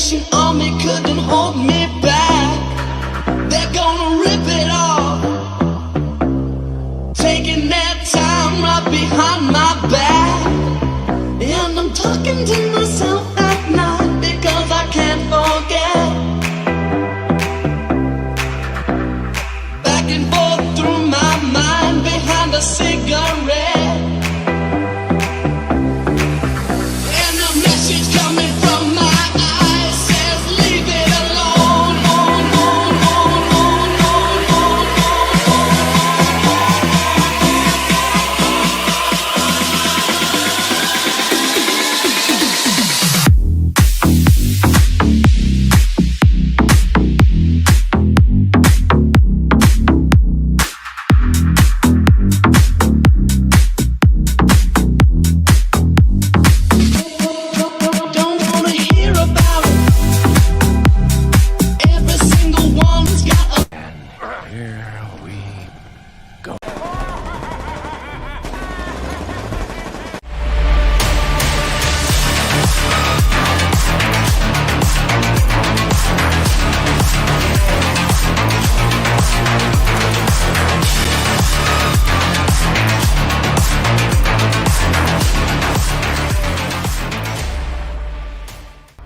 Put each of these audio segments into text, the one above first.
generation army couldn't hold me back. They're gonna rip it off, taking their time right behind my back. And I'm talking to myself at night because I can't forget. Back and forth through my mind behind a cigarette.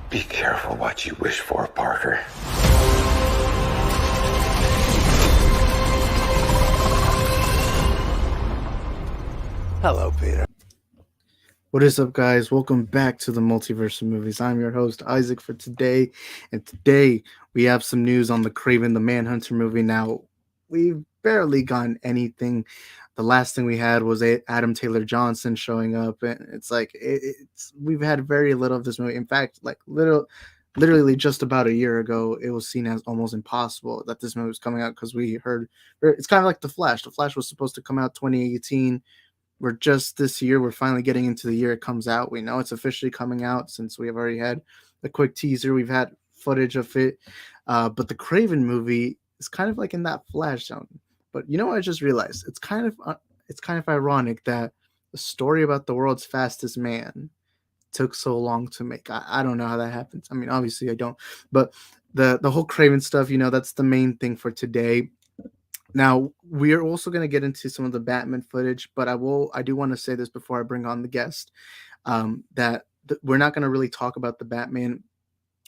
Be careful what you wish for, Parker. Hello, Peter. What is up, guys? Welcome back to the Multiverse of Movies. I'm your host, Isaac, for today. And today, we have some news on the Kraven the Manhunter movie. Now, we've barely gotten anything. The last thing we had was Adam Taylor Johnson showing up. And it's like, we've had very little of this movie. In fact, like literally just about a year ago, it was seen as almost impossible that this movie was coming out because we heard, it's kind of like The Flash. The Flash was supposed to come out 2018. We're just this year, we're finally getting into the year it comes out. We know it's officially coming out since we have already had a quick teaser. We've had footage of it. But the Kraven movie is kind of like in that Flash zone. But you know what I just realized? It's kind of ironic that the story about the world's fastest man took so long to make. I don't know how that happens. I mean, obviously I don't. But the whole Kraven stuff, that's the main thing for today. Now, we are also going to get into some of the Batman footage, but I do want to say this before I bring on the guest, that we're not going to really talk about the Batman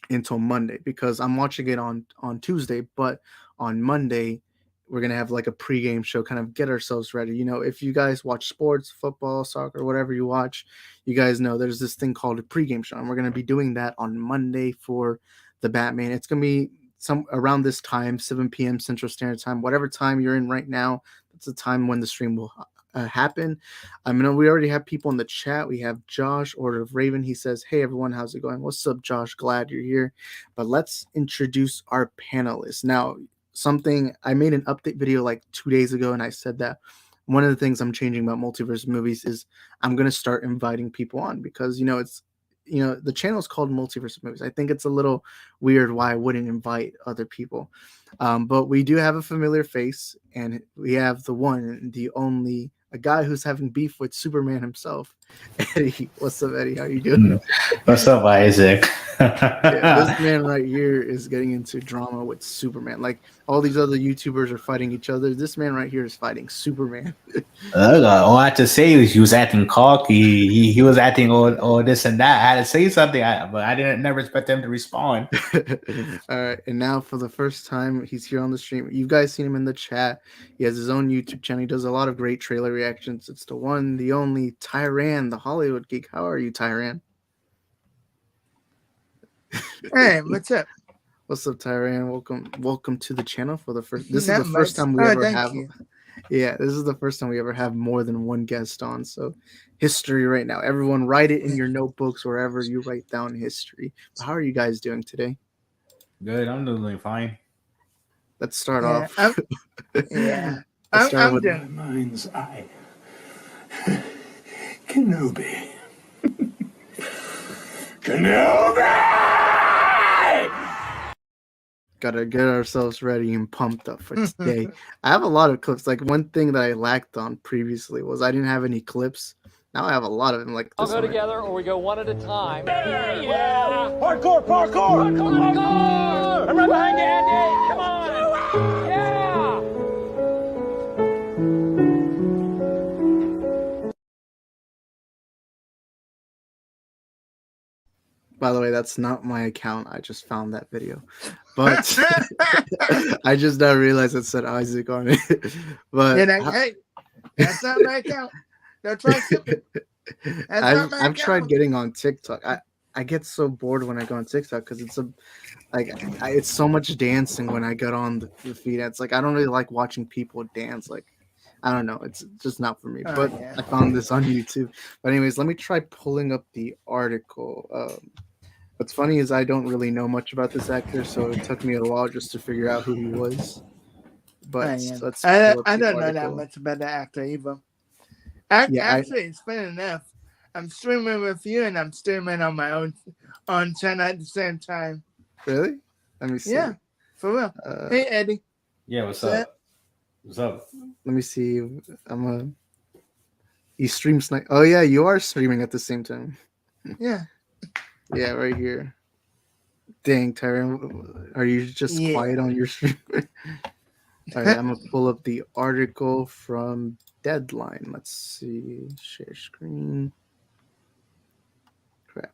until Monday because I'm watching it on Tuesday, but on Monday, we're going to have like a pregame show, kind of get ourselves ready. If you guys watch sports, football, soccer, whatever you watch, you guys know there's this thing called a pregame show, and we're going to be doing that on Monday for the Batman. It's going to be around this time, 7 p.m. Central Standard Time, whatever time you're in right now. That's the time when the stream will happen. I mean, we already have people in the chat. We have Josh, Order of Raven. He says, "Hey everyone, how's it going?" What's up, Josh? Glad you're here. But let's introduce our panelists. Now, I made an update video like 2 days ago, and I said that one of the things I'm changing about Multiverse Movies is I'm going to start inviting people on because, the channel is called Multiverse of Movies. I think it's a little weird why I wouldn't invite other people. But we do have a familiar face, and we have the one, the only, a guy who's having beef with Superman himself. Eddie, what's up, Eddie? How you doing? What's up, Isaac? This man right here is getting into drama with Superman. Like all these other YouTubers are fighting each other. This man right here is fighting Superman. All I had to say was he was acting cocky. He was acting all this and that. I had to say something, but I never expect him to respond. All right, and now for the first time, he's here on the stream. You guys seen him in the chat. He has his own YouTube channel. He does a lot of great trailer reactions. It's the one, the only Tyran, the Hollywood Geek. How are you, Tyran? Hey, what's up? What's up, Tyran? Welcome to the channel for the first. This is the first time we ever have. Yeah, this is the first time we ever have more than one guest on. So, history right now. Everyone, write it in your notebooks wherever you write down history. How are you guys doing today? Good, I'm doing fine. Let's start off. I'm with doing. Mind's eye. Kenobi. Gotta get ourselves ready and pumped up for today. I have a lot of clips. Like one thing that I lacked on previously was I didn't have any clips Now I have a lot of them like I'll this go one. together or we go one at a time. Yeah! Parkour! I'm right behind you, Andy! Come on! Yeah! By the way, that's not my account. I just found that video. But I just now realized it said Isaac on it. But You're like, hey, that's not my account. Don't try skipping. That's not my I've tried account. getting on TikTok. I get so bored when I go on TikTok because it's it's so much dancing when I get on the feed. It's like I don't really like watching people dance. Like I don't know, it's just not for me. Oh, But yeah. I found this on YouTube. But anyways, let me try pulling up the article. What's funny is I don't really know much about this actor, so it took me a while just to figure out who he was. But Oh, yeah. let's I pull up don't the know that article. much about the actor either. Yeah, Actually, it's funny enough. I'm streaming with you, and I'm streaming on my own channel at the same time. Really? Let me see. Yeah, for real. Hey, Eddie. Yeah, what's So- up? What's up? Let me see. You stream snipe. Oh yeah, you are streaming at the same time. Yeah. Yeah, right here. Dang, Tyron, are you just Yeah. quiet on your stream? All right, I'm gonna pull up the article from Deadline. Let's see. Share screen. Crap.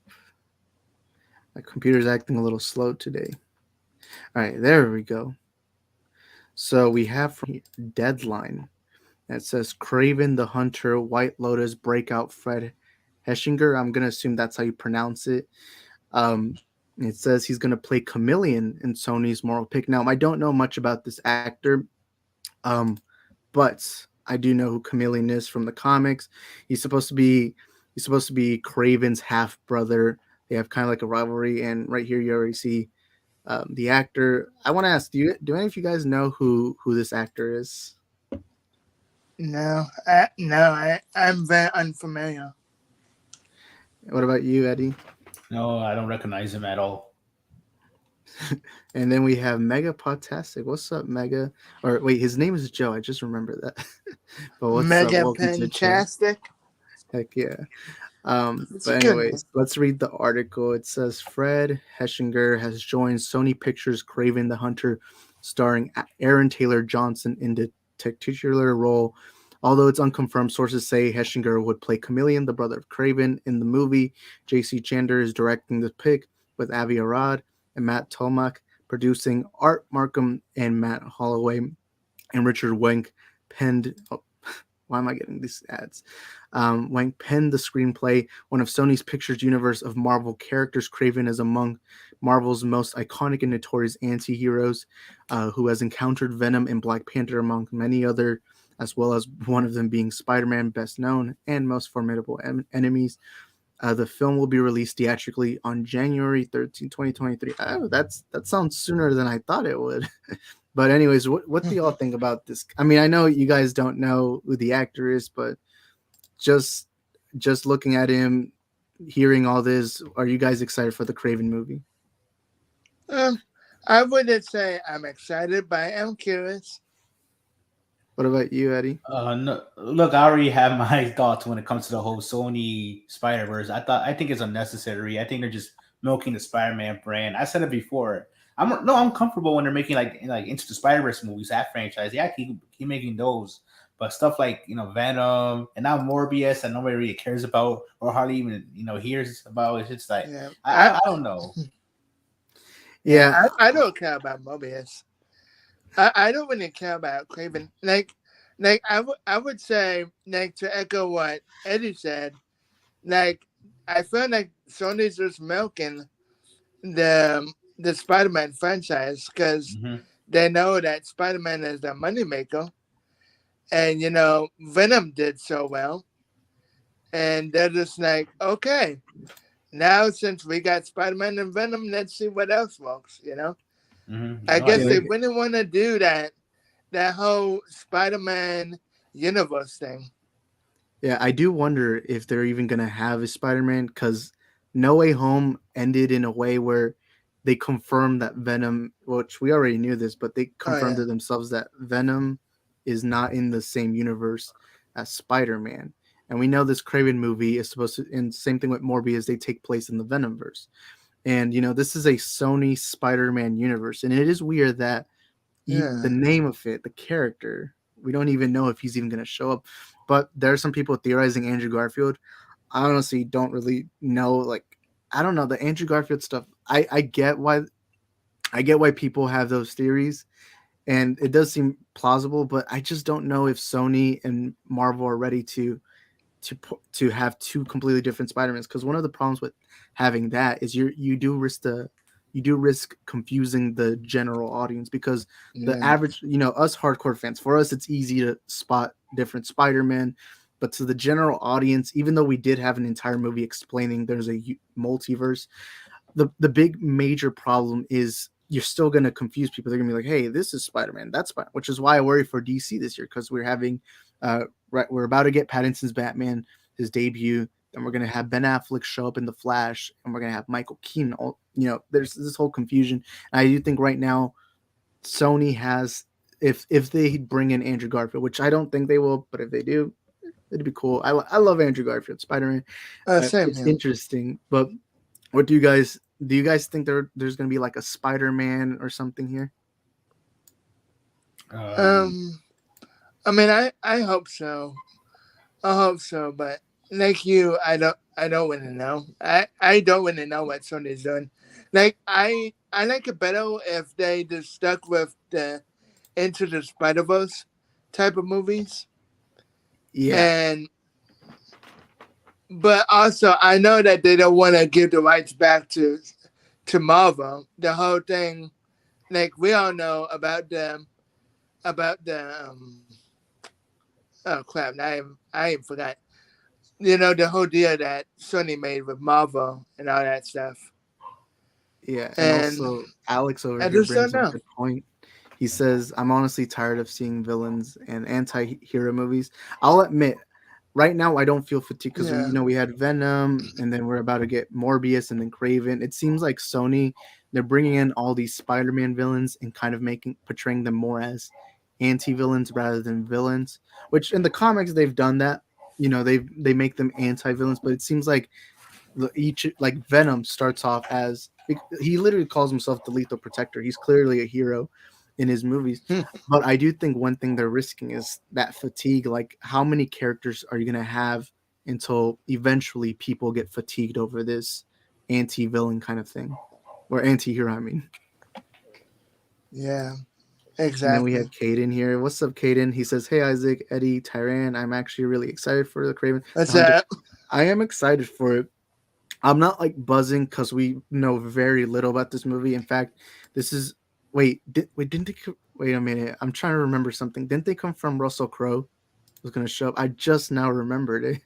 My computer's acting a little slow today. All right, there we go. So we have from Deadline. It says Kraven the Hunter, White Lotus breakout Fred Herchinger. I'm gonna assume that's how you pronounce it. It says he's gonna play Chameleon in Sony's moral pick. Now I don't know much about this actor, but I do know who Chameleon is from the comics. He's supposed to be Kraven's half brother. They have kind of like a rivalry, and right here you already see the actor. I want to ask, do any of you guys know who this actor is? No, I'm very unfamiliar. What about you, Eddie? No, I don't recognize him at all. And then we have Mega Potastic. What's up, Mega? Or wait, his name is Joe. I just remember that. But what's up? Mega Welcome to Joe. Fantastic. Heck yeah. It's But good. anyways, let's read the article. It says Fred Herchinger has joined Sony Pictures' Kraven the Hunter, starring Aaron Taylor Johnson in the titular role. Although it's unconfirmed, sources say Herchinger would play Chameleon, the brother of Kraven, in the movie. J.C. Chander is directing the pick with Avi Arad and Matt Tolmach, producing Art Markham and Matt Holloway, and Richard Wenk penned. Oh, why am I getting these ads? Wenk penned the screenplay. One of Sony's Pictures universe of Marvel characters, Kraven is among Marvel's most iconic and notorious anti-heroes, who has encountered Venom and Black Panther among many other, as well as one of them being Spider-Man, best known and most formidable enemies. The film will be released theatrically on January 13, 2023. Oh, that sounds sooner than I thought it would. But anyways, what do y'all think about this? I mean, I know you guys don't know who the actor is, but just looking at him, hearing all this, are you guys excited for the Kraven movie? I wouldn't say I'm excited, but I'm curious. What about you, Eddie? No, look, I already have my thoughts when it comes to the whole Sony Spider-Verse. I think it's unnecessary. I think they're just milking the Spider-Man brand. I said it before. I'm comfortable when they're making like Into the Spider-Verse movies, that franchise. Yeah, keep making those. But stuff like Venom and now Morbius that nobody really cares about or hardly even hears about. It's just like I don't know. Yeah, I don't care about Mobius. I don't really care about Kraven. Like I would say, like, to echo what Eddie said, like, I feel like Sony's just milking the Spider-Man franchise because they know that Spider-Man is the moneymaker. And, Venom did so well. And they're just like, okay, now since we got Spider-Man and Venom, let's see what else works, I guess they really want to do that whole Spider-Man universe thing. Yeah, I do wonder if they're even going to have a Spider-Man, because No Way Home ended in a way where they confirmed that Venom, which we already knew this, but they confirmed to themselves that Venom is not in the same universe as Spider-Man. And we know this Kraven movie is supposed to, and same thing with Morbius, they take place in the Venomverse. And this is a Sony Spider-Man universe, and it is weird that the name of it, the character, we don't even know if he's even going to show up. But there are some people theorizing Andrew Garfield. I honestly don't really know. Like, I don't know the Andrew Garfield stuff. I get why people have those theories, and it does seem plausible. But I just don't know if Sony and Marvel are ready to have two completely different Spider-Mans, because one of the problems with having that is you do risk confusing the general audience, because the average, us hardcore fans, for us it's easy to spot different Spider-Man, but to the general audience, even though we did have an entire movie explaining there's a multiverse, the big major problem is you're still going to confuse people. They're going to be like, hey, this is Spider-Man, that's Spider-Man, which is why I worry for DC this year, because we're having we're about to get Pattinson's Batman, his debut, and we're going to have Ben Affleck show up in The Flash, and we're going to have Michael Keaton. There's this whole confusion. And I do think right now Sony has, if they bring in Andrew Garfield, which I don't think they will, but if they do, it'd be cool. I love Andrew Garfield, Spider-Man. Same it's here. Interesting. But what do you guys think there's going to be like a Spider-Man or something here? I mean, I hope so. I hope so, but like you, I don't want to know. I don't want to know what Sony's doing. Like I like it better if they just stuck with the Into the Spider-Verse type of movies. Yeah. But also I know that they don't want to give the rights back to Marvel. The whole thing, like we all know about the oh crap! I even forgot. The whole deal that Sony made with Marvel and all that stuff. Yeah, and also Alex over I here just brings don't up know. a good point. He says, "I'm honestly tired of seeing villains and anti-hero movies." I'll admit, right now I don't feel fatigued, because we had Venom, and then we're about to get Morbius, and then Kraven. It seems like Sony, they're bringing in all these Spider-Man villains and kind of portraying them more as anti-villains rather than villains. Which in the comics they've done that. They make them anti-villains, but it seems like like Venom starts off as, he literally calls himself the Lethal Protector. He's clearly a hero in his movies. But I do think one thing they're risking is that fatigue. Like, how many characters are you going to have until eventually people get fatigued over this anti-villain kind of thing, or anti-hero, I mean. Yeah, exactly. And then we have Caden here. What's up, Caden? He says, hey, Isaac, Eddie, Tyran, I'm actually really excited for the Kraven. What's up? I am excited for it. I'm not like buzzing because we know very little about this movie. In fact, this is wait a minute. I'm trying to remember something. Didn't they come from Russell Crowe? Was going to show up. I just now remembered it.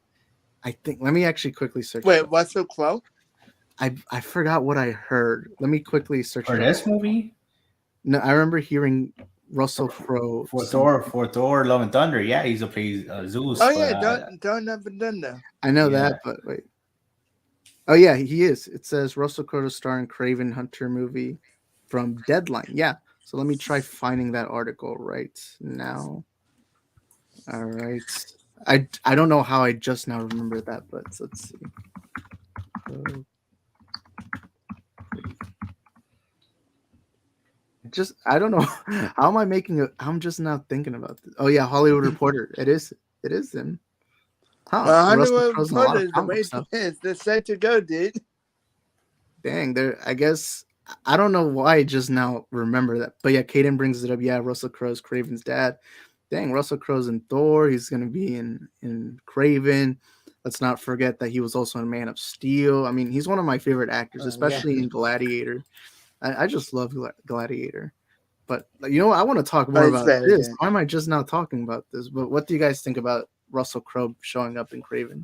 I think. Let me actually quickly search. Wait, Russell Crowe? I forgot what I heard. Let me quickly search for this movie. No, I remember hearing Russell Crowe for Thor: Love and Thunder. Yeah, he's plays Zeus. Oh yeah, don't never done that. I know that, but wait. Oh yeah, he is. It says Russell Crowe to star in Kraven Hunter movie from Deadline. Yeah. So let me try finding that article right now. All right. I don't know how I just now remember that, but let's see. I don't know. How am I making it? I'm just now thinking about this. Oh yeah, Hollywood Reporter. It is him. Huh. Hollywood Reporter is the way it is. They're set to go, dude. Dang, I guess I don't know why I just now remember that. But yeah, Caden brings it up. Yeah, Russell Crowe's Kraven's dad. Dang, Russell Crowe's in Thor. He's gonna be in Kraven. Let's not forget that he was also in Man of Steel. I mean, he's one of my favorite actors, especially in Gladiator. I just love Gladiator. But I want to talk more about this. Why am I just now talking about this? But what do you guys think about Russell Crowe showing up in Kraven?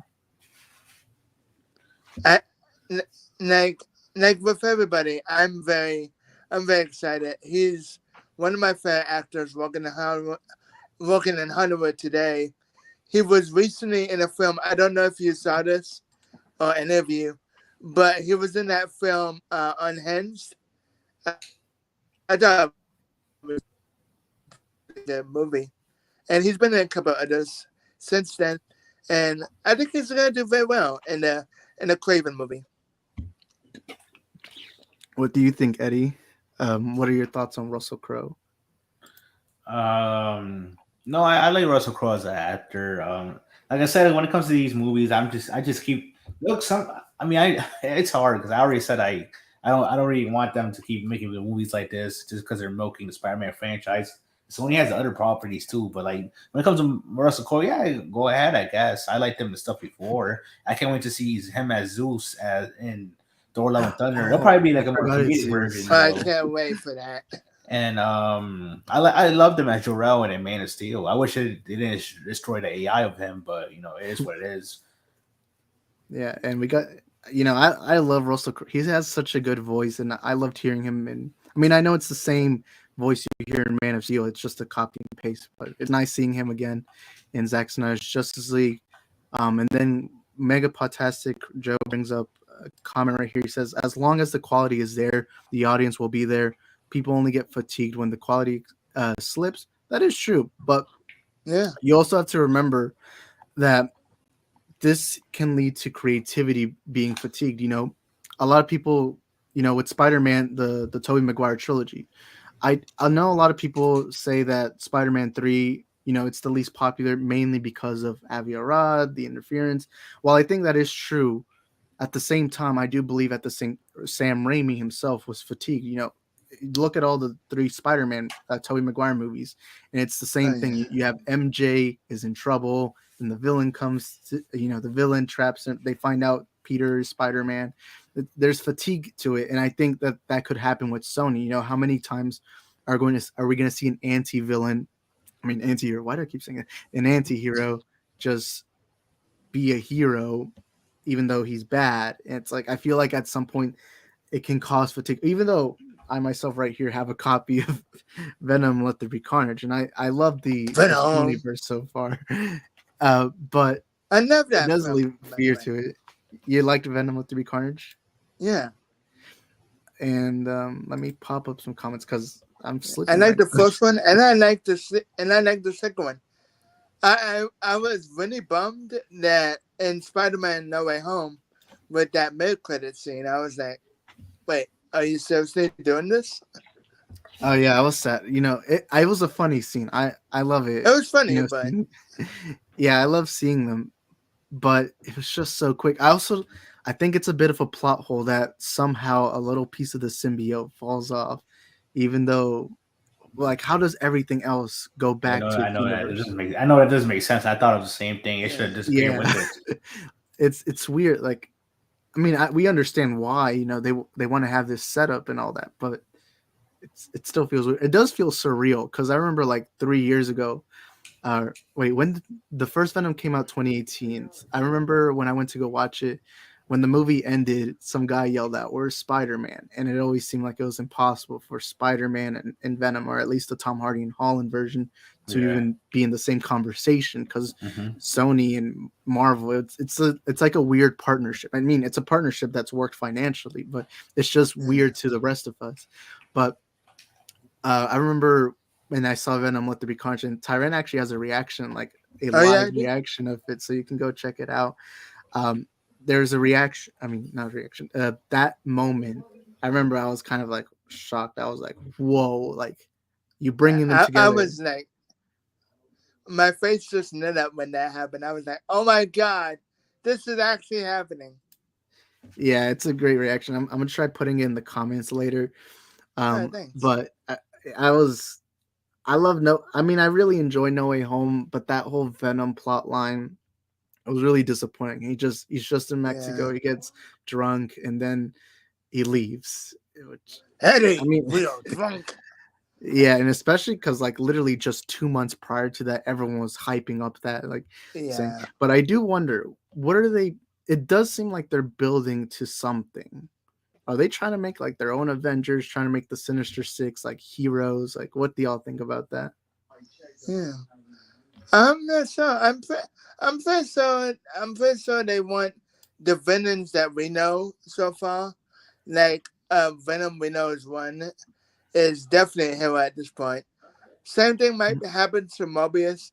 Like with everybody, I'm very excited. He's one of my favorite actors working in Hollywood today. He was recently in a film. I don't know if you saw this or any of you, but he was in that film Unhinged. I thought it was a good movie, and he's been in a couple of others since then. and I think he's gonna do very well in the Kraven movie. What do you think, Eddie? What are your thoughts on Russell Crowe? No, I like Russell Crowe as an actor. Like I said, when it comes to these movies, I just keep look. It's hard because I already said I don't really want them to keep making movies like this just because they're milking the Spider-Man franchise. Sony has other properties too, but like when it comes to Russell Crowe, yeah, go ahead. I guess I liked him the stuff before. I can't wait to see him as Zeus as in Thor: Love and Thunder. It'll probably be like a more comedic version. I can't wait for that. And I loved him as Jor-El in Man of Steel. I wish it didn't destroy the AI of him, but you know it is what it is. Yeah, and we got I love Russell Crowe. He has such a good voice, and I loved hearing him. And I mean, I know it's the same voice you hear in Man of Steel. It's just a copy and paste, but it's nice seeing him again in Zack Snyder's Justice League. And then Mega Potastic Joe brings up a comment right here. He says, "As long as the quality is there, the audience will be there. People only get fatigued when the quality slips." That is true, but yeah, you also have to remember that this can lead to creativity being fatigued. A lot of people, with Spider-Man, the Tobey Maguire trilogy, I know a lot of people say that Spider-Man 3, it's the least popular mainly because of Avi Arad, the interference. While I think that is true, at the same time, I do believe Sam Raimi himself was fatigued. Look at all the 3 Spider-Man Tobey Maguire movies, and it's the same thing. You have MJ is in trouble, and the villain comes to, the villain traps him. They find out Peter is Spider-Man. There's fatigue to it, and I think that could happen with Sony. How many times are we going to see an anti-villain? I mean, anti-hero. Why do I keep saying that? An anti-hero just be a hero, even though he's bad. And it's like I feel like at some point it can cause fatigue, even though I myself right here have a copy of Venom Let There Be Carnage, and I love the universe so far. But I love that. It does leave fear to it. You liked Venom Let There Be Carnage? Yeah. And let me pop up some comments because I'm slipping. I like the first one, and I like the second one. I was really bummed that in Spider-Man No Way Home, with that mid-credit scene, I was like, wait, are you seriously doing this? Oh yeah, I was sad. It was a funny scene. I love it. It was funny, but yeah, I love seeing them, but it was just so quick. I think it's a bit of a plot hole that somehow a little piece of the symbiote falls off, even though, like, how does everything else go back to? I know that doesn't make sense. I thought it was the same thing. It should have disappeared with it. It's weird. Like, I mean, we understand why, they want to have this setup and all that, but it still feels weird. It does feel surreal because I remember like 3 years ago. When the first Venom came out, 2018. I remember when I went to go watch it. When the movie ended, some guy yelled out, "Where's Spider-Man?" And it always seemed like it was impossible for Spider-Man and Venom, or at least the Tom Hardy and Holland version, to even be in the same conversation because Sony and Marvel, it's like a weird partnership. I mean, it's a partnership that's worked financially, but it's just weird to the rest of us. But I remember when I saw Venom Let There Be Carnage, and Tyran actually has a reaction, like a live reaction of it, so you can go check it out. There's a reaction. I mean, not a reaction. That moment, I remember I was kind of like shocked. I was like, "Whoa!" Like you bringing them together. I was like, my face just lit up when that happened. I was like, "Oh my god, this is actually happening." Yeah, it's a great reaction. I'm gonna try putting it in the comments later. But I really enjoy No Way Home, but that whole Venom plot line, it was really disappointing. He's just in Mexico. He gets drunk and then he leaves. Eddie, we are drunk. Yeah, and especially because like literally just 2 months prior to that, everyone was hyping up that saying. But I do wonder, what are they? It does seem like they're building to something. Are they trying to make like their own Avengers? Trying to make the Sinister Six like heroes? Like, what do y'all think about that? Yeah, I'm not sure. I'm pretty sure they want the villains that we know so far. Like Venom, we know is definitely a hero at this point. Same thing might happen to Mobius,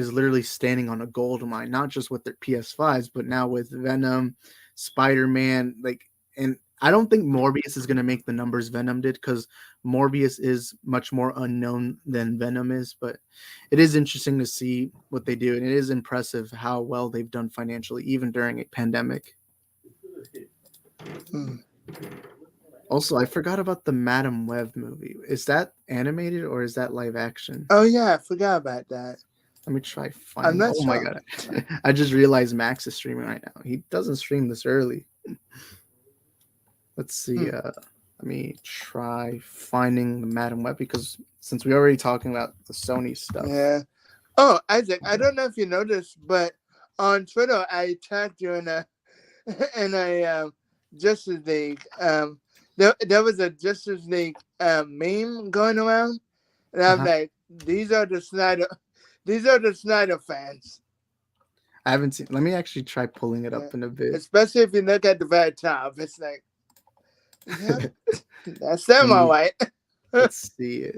is literally standing on a gold mine, not just with their PS5s, but now with Venom, Spider-Man, like, and I don't think Morbius is going to make the numbers Venom did, because Morbius is much more unknown than Venom is, but it is interesting to see what they do, and it is impressive how well they've done financially, even during a pandemic. Also, I forgot about the Madam Web movie. Is that animated or is that live action? Oh yeah, I forgot about that. Let me try I'm finding. not Oh my sure. god! I just realized Max is streaming right now. He doesn't stream this early. Let's see. Let me try finding the Madam Web, because since we're already talking about the Sony stuff. Yeah. Oh, Isaac, I don't know if you noticed, but on Twitter I tagged you in a Justice League. There was a Justice League meme going around, and I'm like, these are the Snyder fans. I haven't seen. Let me actually try pulling it up in a bit. Especially if you look at the very top, it's like, yeah, that's them, all right. Let's see.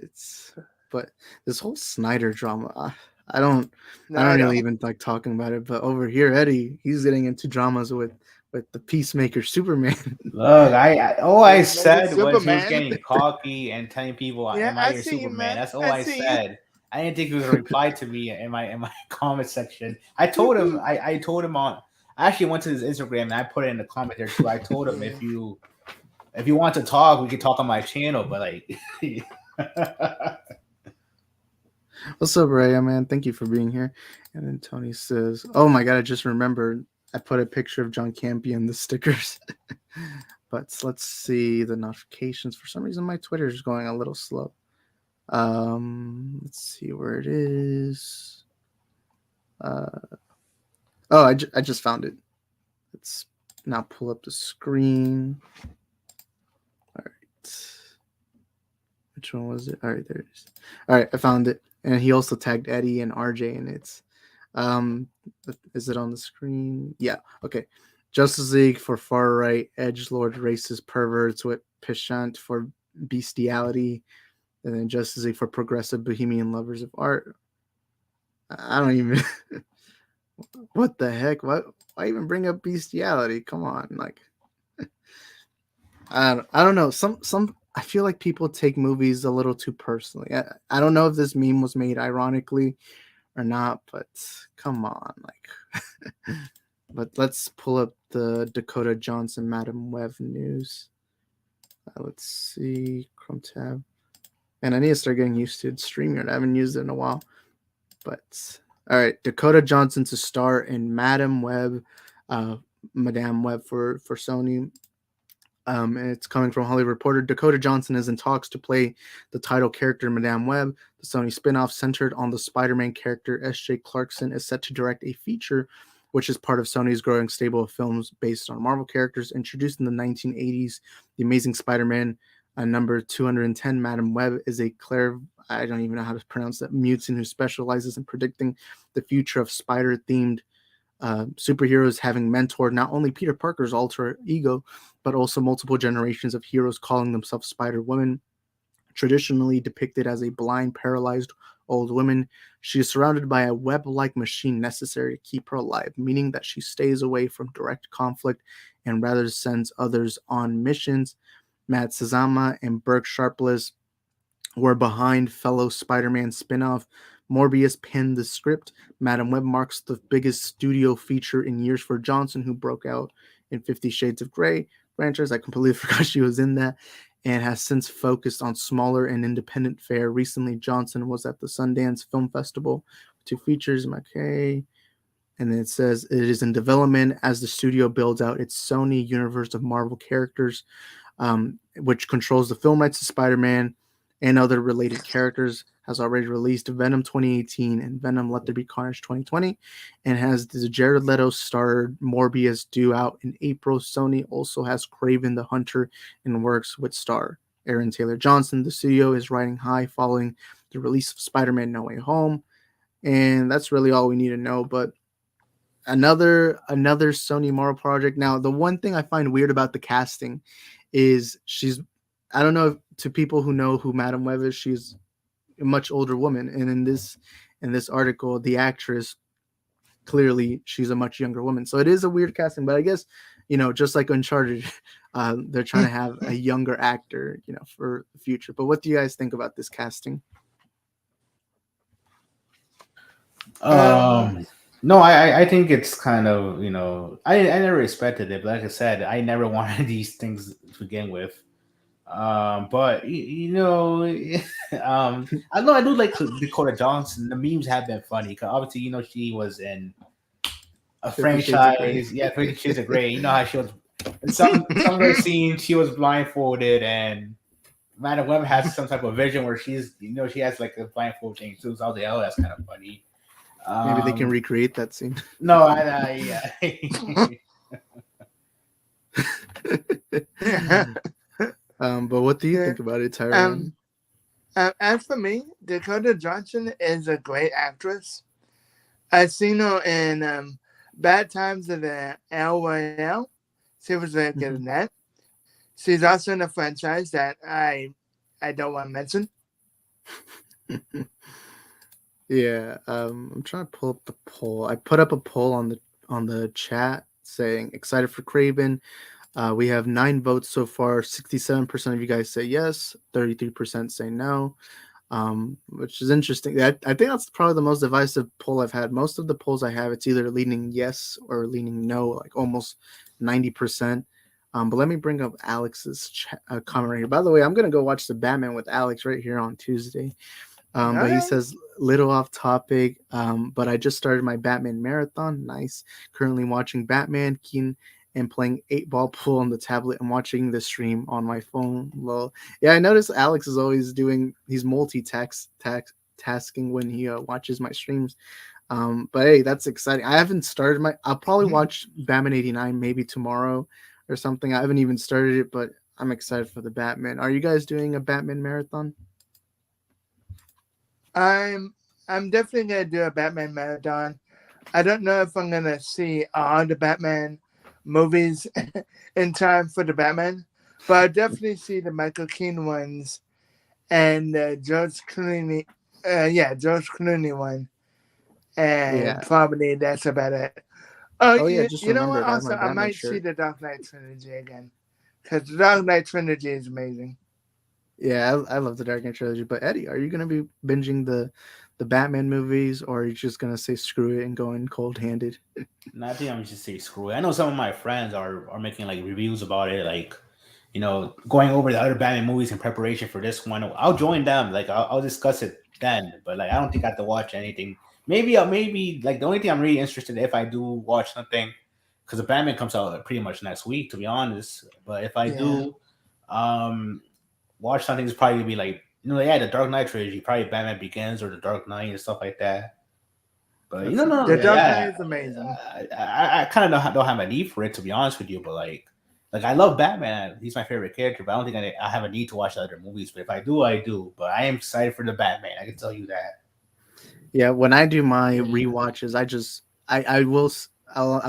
But this whole Snyder drama, I don't really even like talking about it. But over here, Eddie, he's getting into dramas with the Peacemaker Superman. Look, I said was he was Superman. getting cocky and telling people, "Am I your Superman?" Man. That's all I said. I didn't think he was gonna reply to me in my comment section. I told him I told him I actually went to his Instagram and I put it in the comment there too. I told him if you want to talk, we can talk on my channel, but like What's up, Ray? Man, thank you for being here. And then Tony says, "Oh my god, I just remembered. I put a picture of John Campy in the stickers." But let's see the notifications. For some reason, my Twitter is going a little slow. Let's see where it is. I just found it. Let's now pull up the screen. All right. Which one was it? All right, there it is. All right, I found it. And he also tagged Eddie and RJ in it. Is it on the screen? Yeah. Okay. Justice League for far right, edgelord racist perverts with penchant for bestiality, and then Justice League for progressive bohemian lovers of art. I don't even. What the heck? Why even bring up bestiality? Come on, like. I don't know. Some I feel like people take movies a little too personally. I don't know if this meme was made ironically or not, but come on, like. But let's pull up the Dakota Johnson Madam Web news. Let's see, Chrome tab. And I need to start getting used to StreamYard. I haven't used it in a while. But all right, Dakota Johnson to star in Madam Web, Madame Web for Sony. And it's coming from Hollywood Reporter. Dakota Johnson is in talks to play the title character Madame Web. The Sony spinoff centered on the Spider-Man character S.J. Clarkson is set to direct a feature, which is part of Sony's growing stable of films based on Marvel characters. Introduced in the 1980s, The Amazing Spider-Man, number 210, Madame Web is a I don't even know how to pronounce that, mutant who specializes in predicting the future of spider-themed superheroes, having mentored not only Peter Parker's alter ego, but also multiple generations of heroes calling themselves Spider-Woman. Traditionally depicted as a blind, paralyzed old woman, she is surrounded by a web-like machine necessary to keep her alive, meaning that she stays away from direct conflict and rather sends others on missions. Matt Sazama and Burke Sharpless were behind fellow Spider-Man spinoff. Morbius penned the script. Madam Web marks the biggest studio feature in years for Johnson, who broke out in 50 Shades of Grey franchise. I completely forgot she was in that, and has since focused on smaller and independent fare. Recently, Johnson was at the Sundance Film Festival with 2 features. Okay. And then it says it is in development as the studio builds out its Sony universe of Marvel characters, which controls the film rights to Spider-Man and other related characters. Has already released Venom 2018 and Venom Let There Be Carnage 2020, and has the Jared Leto starred Morbius due out in April. Sony also has Kraven the Hunter in works with star Aaron Taylor Johnson. The studio is riding high following the release of Spider-Man No Way Home, and that's really all we need to know. But another Sony Marvel project. Now, the one thing I find weird about the casting is I don't know if, to people who know who Madam Web is, she's a much older woman, and in in this article, the actress, clearly she's a much younger woman. So it is a weird casting, but I guess, just like Uncharted, they're trying to have a younger actor, for the future. But what do you guys think about this casting? No, I think it's kind of, I never expected it, but like I said, I never wanted these things to begin with. But I do like Dakota Johnson. The memes have been funny because obviously, she was in a 50 Shades of Grey. franchise. Yeah, 50 Shades of Grey. You know how she was in some of the scenes, she was blindfolded, and Madam Web has some type of vision where she's, she has like a blindfold thing too. So I was like, oh, that's kind of funny. Maybe they can recreate that scene. No, yeah. But what do you think about it, Tyrone? As for me, Dakota Johnson is a great actress. I've seen her in Bad Times of the LYL. She was very good in that. She's also in a franchise that I don't want to mention. Yeah, I'm trying to pull up the poll. I put up a poll on the chat saying excited for Kraven. We have 9 votes so far. 67% of you guys say yes, 33% say no, which is interesting. I think that's probably the most divisive poll I've had. Most of the polls I have, it's either leaning yes or leaning no, like almost 90%. But let me bring up Alex's comment right here. By the way, I'm going to go watch the Batman with Alex right here on Tuesday. But he says, little off topic, but I just started my Batman marathon. Nice. Currently watching Batman, Keen, and playing 8-ball pool on the tablet and watching the stream on my phone. Lol. Yeah, I noticed Alex is always he's multitasking when he watches my streams. But hey, that's exciting. I haven't started I'll probably watch Batman 89 maybe tomorrow or something. I haven't even started it, but I'm excited for the Batman. Are you guys doing a Batman marathon? I'm definitely gonna do a Batman marathon. I don't know if I'm gonna see all the Batman movies in time for the Batman, but I'll definitely see the Michael Keaton ones and George Clooney. George Clooney one, and probably that's about it. You know what? Also, I might see the Dark Knight trilogy again because the Dark Knight trilogy is amazing. Yeah, I love the Dark Knight trilogy. But Eddie, are you going to be binging the Batman movies, or are you just going to say screw it and go in cold-handed? No, I think I'm just say screw it. I know some of my friends are making like reviews about it, like going over the other Batman movies in preparation for this one. I'll join them. Like I'll discuss it then. But like I don't think I have to watch anything. Maybe like the only thing I'm really interested in if I do watch something, because the Batman comes out pretty much next week, to be honest. But if I do, watch something, it's probably gonna be like the Dark Knight trilogy, probably Batman Begins or the Dark Knight and stuff like that. But the Dark Knight is amazing. I kind of don't have a need for it, to be honest with you. But like I love Batman. He's my favorite character. But I don't think I have a need to watch the other movies. But if I do, I do. But I am excited for the Batman. I can tell you that. Yeah, when I do my rewatches, I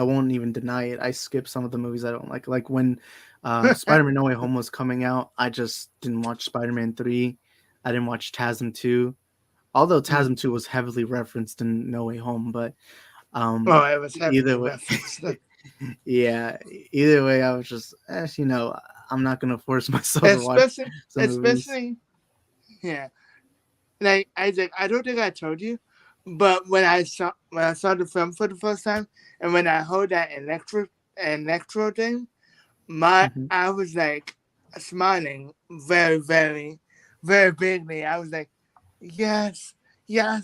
won't even deny it. I skip some of the movies I don't like. Like when Spider-Man No Way Home was coming out, I just didn't watch Spider-Man 3. I didn't watch TASM 2. Although TASM 2 was heavily referenced in No Way Home, but it was either way. Yeah, either way, I was just I'm not gonna force myself to watch some movies. Yeah. Like Isaac, I don't think I told you, but when I saw the film for the first time, and when I heard that electro thing, I was like smiling very, very, very bigly. I was like, yes. Yeah,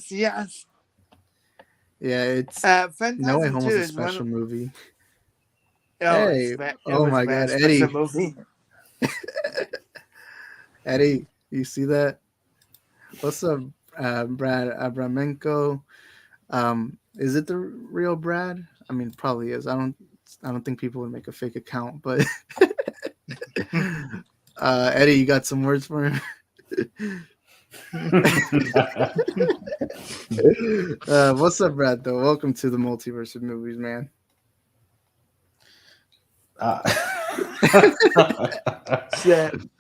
it's No Way Home was a special movie. Oh my God, Eddie! Movie. Eddie, you see that? What's up, Brad Abramenko? Is it the real Brad? I mean, probably is. I don't think people would make a fake account, but Eddie, you got some words for him? What's up, Brad? Though, welcome to the Multiverse of Movies, man.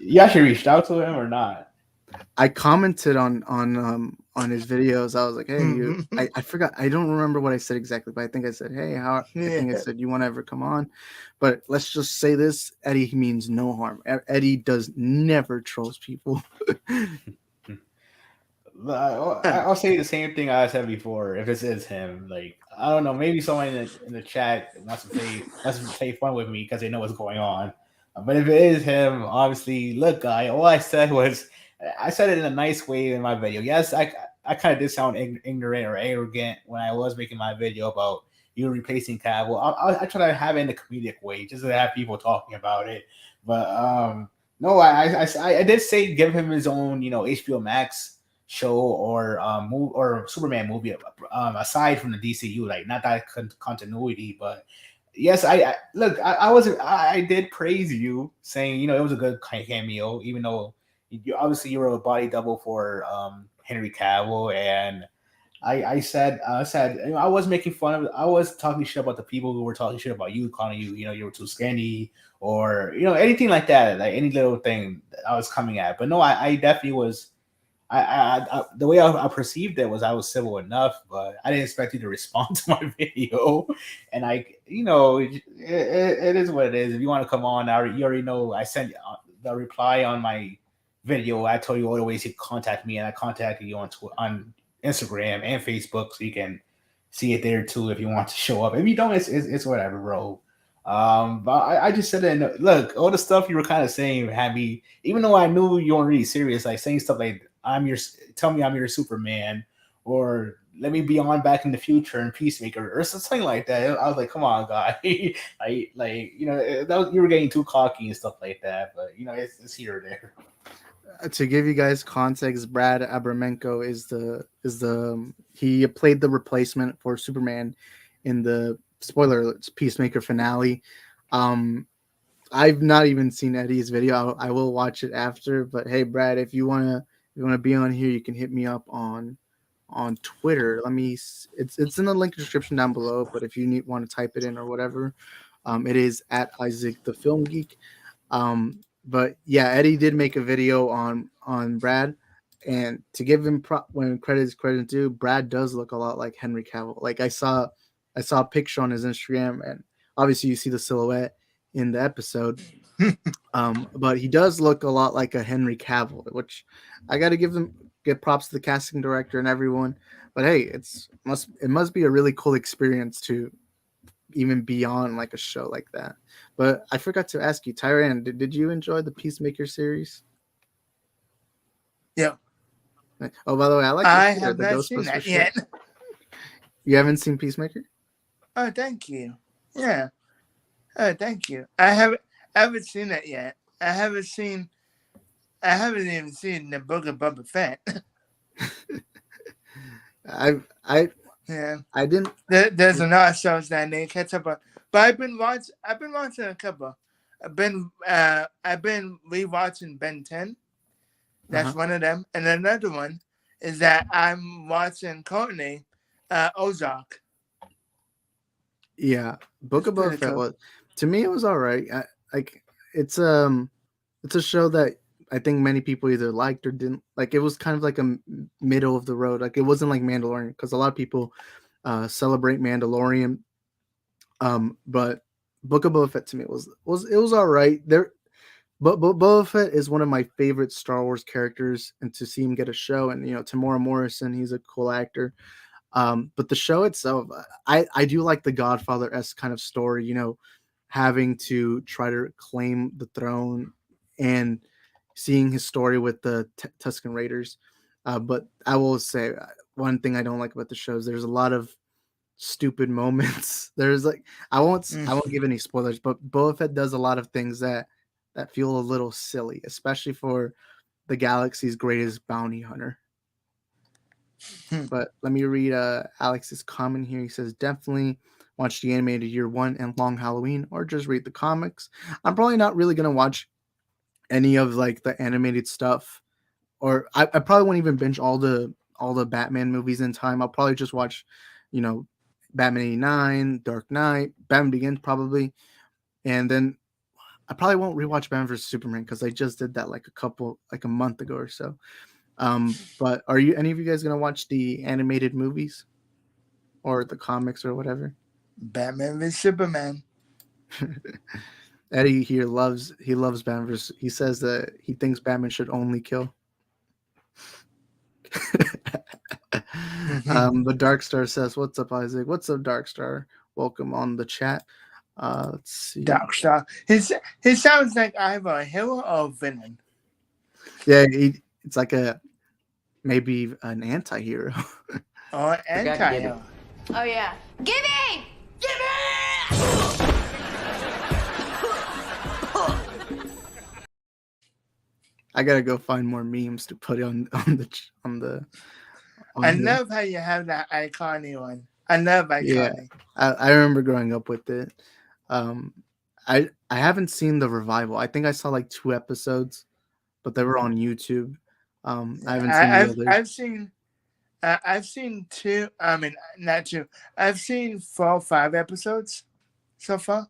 You actually reached out to him or not? I commented on on his videos. I was like, hey, I forgot. I don't remember what I said exactly, but I think I said, hey, I think I said, you want to ever come on? But let's just say this: Eddie means no harm. Eddie does never trolls people. I'll say the same thing I said before. If it is him, like I don't know, maybe someone in the chat wants to play fun with me because they know what's going on. But if it is him, obviously, look, guy. All I said was I said it in a nice way in my video. Yes, I kind of did sound ignorant or arrogant when I was making my video about you replacing Cavill. I try to have it in a comedic way, just to have people talking about it. But no, I did say give him his own, HBO Max show or or Superman movie aside from the DCU, like not that continuity, but yes, I look, I did praise you saying it was a good cameo, even though you were a body double for Henry Cavill, and I said I was making fun of, I was talking shit about the people who were talking shit about you, calling you you were too skinny or anything like that, like any little thing that I was coming at. But no, I definitely was. The way I perceived it was I was civil enough, but I didn't expect you to respond to my video. And it is what it is. If you want to come on, you already know I sent the reply on my video. I told you all the ways you contact me, and I contacted you on Instagram and Facebook, so you can see it there too if you want to show up. If you don't, it's whatever, bro. But I just said that. Look, all the stuff you were kind of saying had me, even though I knew you weren't really serious, like saying stuff like tell me I'm your Superman, or let me be on Back in the Future and Peacemaker or something like that. I was like, come on, guy. You were getting too cocky and stuff like that, but it's here or there. To give you guys context, Brad Abramenko he played the replacement for Superman in the spoiler alerts Peacemaker finale. I've not even seen Eddie's video. I will watch it after. But hey, Brad, if you wanna be on here, you can hit me up on Twitter. It's in the link description down below. But if you want to type it in or whatever, it is at Isaac the Film Geek. But yeah, Eddie did make a video on Brad, and to give him when credit due, Brad does look a lot like Henry Cavill. Like I saw a picture on his Instagram, and obviously you see the silhouette in the episode. But he does look a lot like a Henry Cavill, which I got to get props to the casting director and everyone. But hey, it must be a really cool experience to even be on like a show like that. But I forgot to ask you, Tyran, did you enjoy the Peacemaker series? Yeah. Oh, by the way, I have not seen that yet. You haven't seen Peacemaker? Oh, thank you. Yeah. Oh, thank you. I haven't seen that yet. I haven't even seen the Book of Boba Fett. I didn't. There's another shows that I need to catch up on, but I've been watching a couple. I've been rewatching Ben 10. That's one of them, and another one is that I'm watching currently Ozark. Yeah, Book of Boba Fett was, to me, it was all right. It's a show that I think many people either liked or didn't like. It was kind of like a middle of the road. Like it wasn't like Mandalorian, because a lot of people celebrate Mandalorian. But Book of Boba Fett to me was all right. But Boba Fett is one of my favorite Star Wars characters, and to see him get a show, and Tamora Morrison, he's a cool actor. But the show itself, I do like the Godfather-esque kind of story, having to try to claim the throne and seeing his story with the Tusken Raiders. But I will say one thing I don't like about the show is there's a lot of stupid moments. There's I won't give any spoilers, but Boba Fett does a lot of things that feel a little silly, especially for the galaxy's greatest bounty hunter. But let me read Alex's comment here. He says, definitely watch the animated Year One and Long Halloween, or just read the comics. I'm probably not really gonna watch any of the animated stuff, or I probably won't even binge all the Batman movies in time. I'll probably just watch, Batman 89, Dark Knight, Batman Begins probably, and then I probably won't rewatch Batman vs Superman because I just did that a month ago or so. But are you any of you guys gonna watch the animated movies or the comics or whatever? Batman vs Superman. Eddie here loves Batman vs. He says that he thinks Batman should only kill. But Darkstar says, "What's up, Isaac? What's up, Darkstar? Welcome on the chat." Let's see. Darkstar. He sounds like either a hero or villain. Yeah, it's like maybe an anti-hero. Or anti-hero. Oh yeah. Gibby! I gotta go find more memes to put on the. I love how you have that iconic one. I love iconic. Yeah, I remember growing up with it. I haven't seen the revival. I think I saw like 2 episodes, but they were on YouTube. I haven't seen the others. I've seen 2. I mean, not 2. I've seen 4 or 5 episodes so far.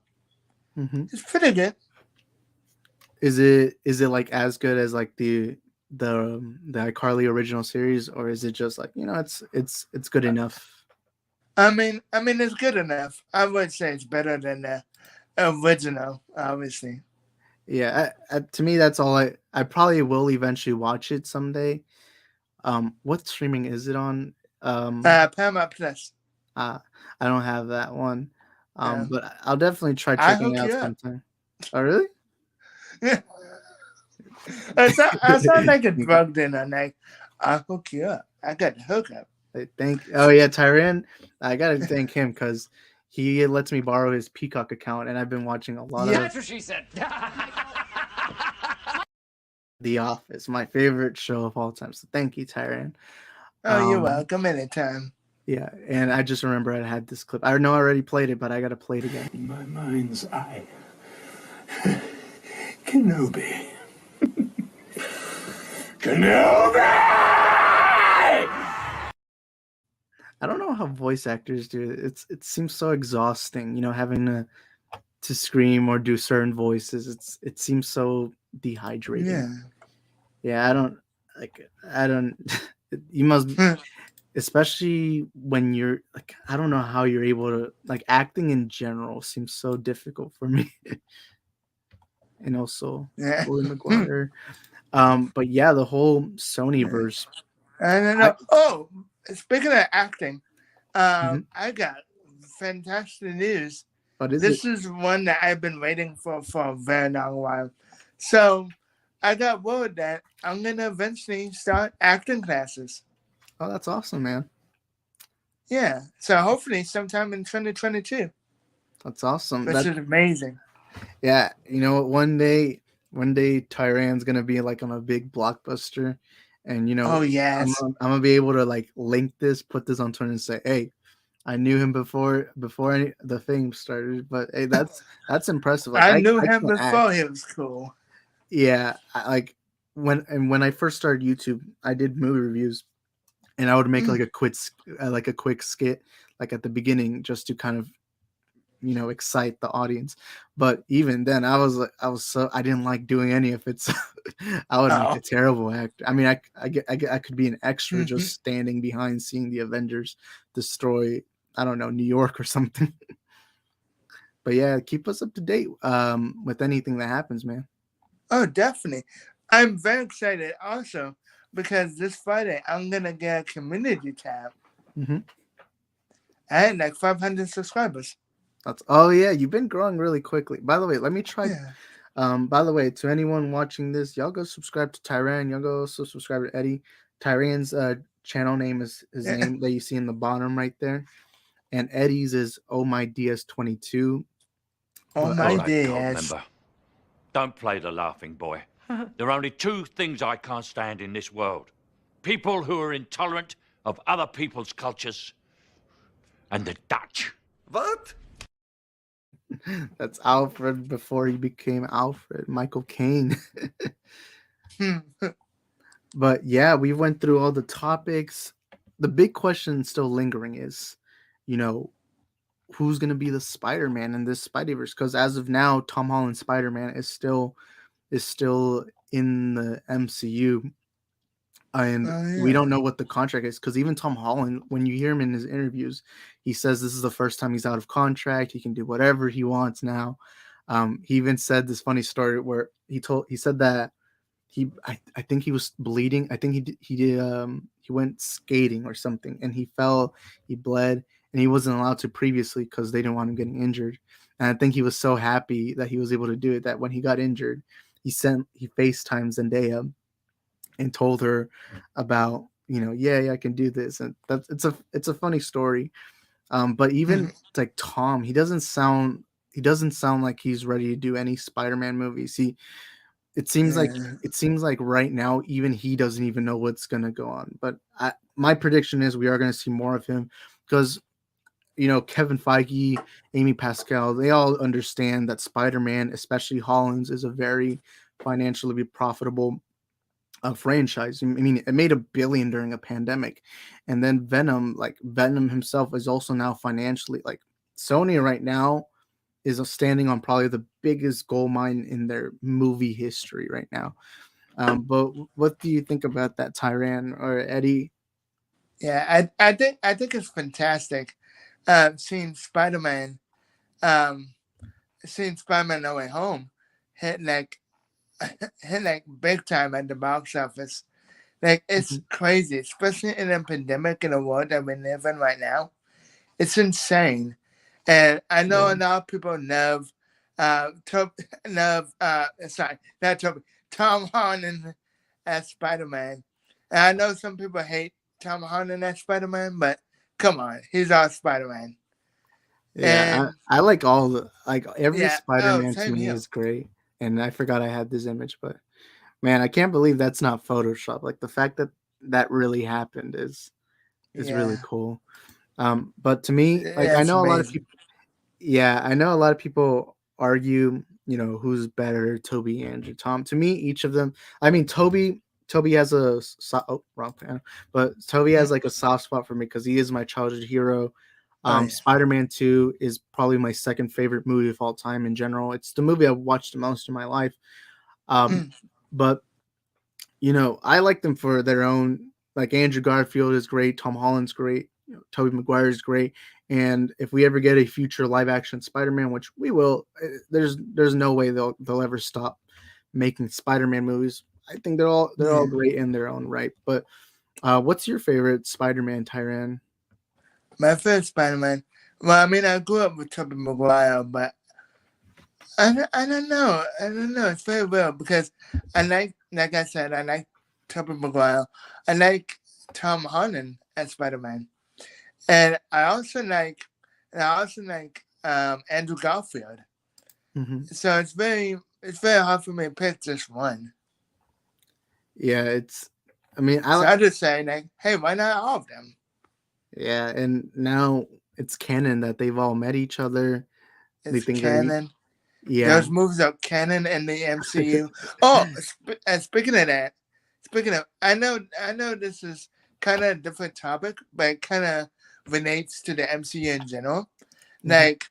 Mm-hmm. It's pretty good. Is it like as good as like the iCarly original series, or is it just like, it's good enough? I mean, it's good enough. I would say it's better than the original, obviously. Yeah, to me, that's all. I probably will eventually watch it someday. What streaming is it on? Paramount Plus. I don't have that one. But I'll definitely try checking it out sometime. Oh, really? I sound like a drug dealer. Like, I'll hook you up. I got the hookup. Oh yeah, Tyran. I gotta thank him because he lets me borrow his Peacock account, and I've been watching a lot of. That's what she said. The Office, my favorite show of all time. So thank you, Tyran. Oh, you're welcome anytime. Yeah, and I just remember I had this clip. I know I already played it, but I gotta play it again. In my mind's eye, Kenobi. Kenobi! I don't know how voice actors do it. It seems so exhausting, having to scream or do certain voices. It seems so dehydrating. Yeah, I don't you must especially when you're like, I don't know how you're able to, like, acting in general seems so difficult for me. And also Willie McGuire. But yeah, the whole Sony verse. I don't know. Speaking of acting, I got fantastic news. This is one that I've been waiting for a very long while. So I got word that I'm going to eventually start acting classes. Oh, that's awesome, man. Yeah. So hopefully sometime in 2022. That's awesome. This is amazing. Yeah. You know what? One day Tyran's going to be like on a big blockbuster. And, oh, yes. I'm going to be able to like link this, put this on Twitter and say, hey, I knew him before the fame started. But hey, that's impressive. Like, I knew him before he was cool. Yeah. When I first started YouTube, I did movie reviews. And I would make like a quick skit, like at the beginning, just to kind of, excite the audience. But even then, I didn't like doing any of it. So I would make a terrible actor. I mean, I could be an extra just standing behind, seeing the Avengers destroy, I don't know, New York or something. But yeah, keep us up to date with anything that happens, man. Oh, definitely. I'm very excited also, because this Friday I'm gonna get a community tab. I had like 500 subscribers. Oh yeah, you've been growing really quickly. By the way, let me try. Yeah. By the way, to anyone watching this, y'all go subscribe to Tyran. Y'all go also subscribe to Eddie. Tyran's channel name is his name that you see in the bottom right there, and Eddie's is Oh My DS22. Oh My DS. Don't play the laughing boy. There are only 2 things I can't stand in this world: people who are intolerant of other people's cultures, and the Dutch. What? That's Alfred before he became Alfred, Michael Caine. But yeah, we went through all the topics. The big question still lingering is, who's going to be the Spider-Man in this Spideyverse? Because as of now, Tom Holland's Spider-Man is still in the MCU. and Oh we yeah. don't know what the contract is, because even Tom Holland, when you hear him in his interviews, he says this is the first time he's out of contract. He can do whatever he wants now. He even said this funny story where he said that I think he was bleeding. I think he went skating or something, and he fell, he bled, and he wasn't allowed to previously because they didn't want him getting injured. And I think he was so happy that he was able to do it that when he got injured, he FaceTimed Zendaya and told her about, yeah, I can do this, and that's it's a funny story. But even like Tom, he doesn't sound like he's ready to do any Spider-Man movies. It seems like Yeah. right now even he doesn't even know what's gonna go on. But my prediction is we are gonna see more of him, because Kevin Feige, Amy Pascal, they all understand that Spider-Man, especially Holland's, is a very financially profitable franchise. I mean, it made $1 billion during a pandemic, and then Venom himself is also now financially, like, Sony right now is standing on probably the biggest gold mine in their movie history right now. But what do you think about that, Tyran or Eddie? Yeah, I think it's fantastic. Seeing Spider-Man No Way Home hit like hit like big time at the box office. Like it's crazy, especially in a pandemic in the world that we live in right now. It's insane. And I know a lot of people love Tom Holland as Spider-Man. And I know some people hate Tom Holland as Spider-Man, but come on, he's our Spider-Man. Yeah, And I like every yeah, oh, Spider-Man to same me here. is great. And I forgot I had this image, but man, I can't believe that's not Photoshop. Like, the fact that that really happened is really Yeah, cool. But to me, like, I that's know a lot of amazing. people. Yeah, I know a lot of people argue, who's better, Toby, Andrew, Tom. To me, each of them. I mean, Toby has wrong panel, but Toby has like a soft spot for me because he is my childhood hero. Oh yeah. Spider-Man 2 is probably my second favorite movie of all time in general. It's the movie I've watched the most in my life. But I like them for their own. Like, Andrew Garfield is great, Tom Holland's great, Tobey Maguire is great, and if we ever get a future live action Spider-Man, which we will, there's no way they'll ever stop making Spider-Man movies. I think they're all Yeah. great in their own right. But what's your favorite Spider-Man, Tyran? My favorite Spider-Man. Well, I mean, I grew up with Tobey Maguire, but I don't know. I don't know. It's very well because like I said, I like Tobey Maguire. I like Tom Holland as Spider-Man, and I also like Andrew Garfield. Mm-hmm. So it's very hard for me to pick just one. Yeah, I mean, So I just say like, hey, why not all of them? yeah, and now it's canon that they've all met each other. They It's think canon. yeah. Those movies are canon in the MCU. Oh, and speaking of that, I know this is kind of a different topic, but it kind of relates to the MCU in general. Like,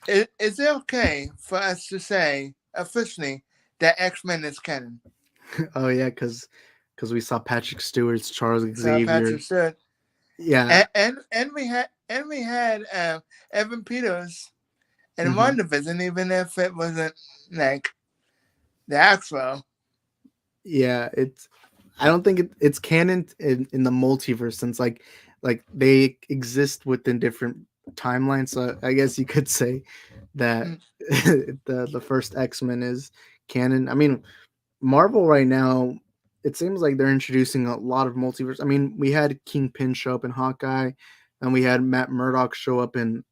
is it okay for us to say officially that X-Men is canon? Oh yeah, because we saw Patrick Stewart's Charles So Xavier. Patrick Stewart, Yeah. and we had Evan Peters in Mhm. WandaVision, even if it wasn't like the actual. Yeah, I don't think it's canon in the multiverse, since like they exist within different timelines. So I guess you could say that the first X-Men is canon. I mean, Marvel right now, it seems like they're introducing a lot of multiverse. I mean, we had Kingpin show up in Hawkeye, and we had Matt Murdock show up in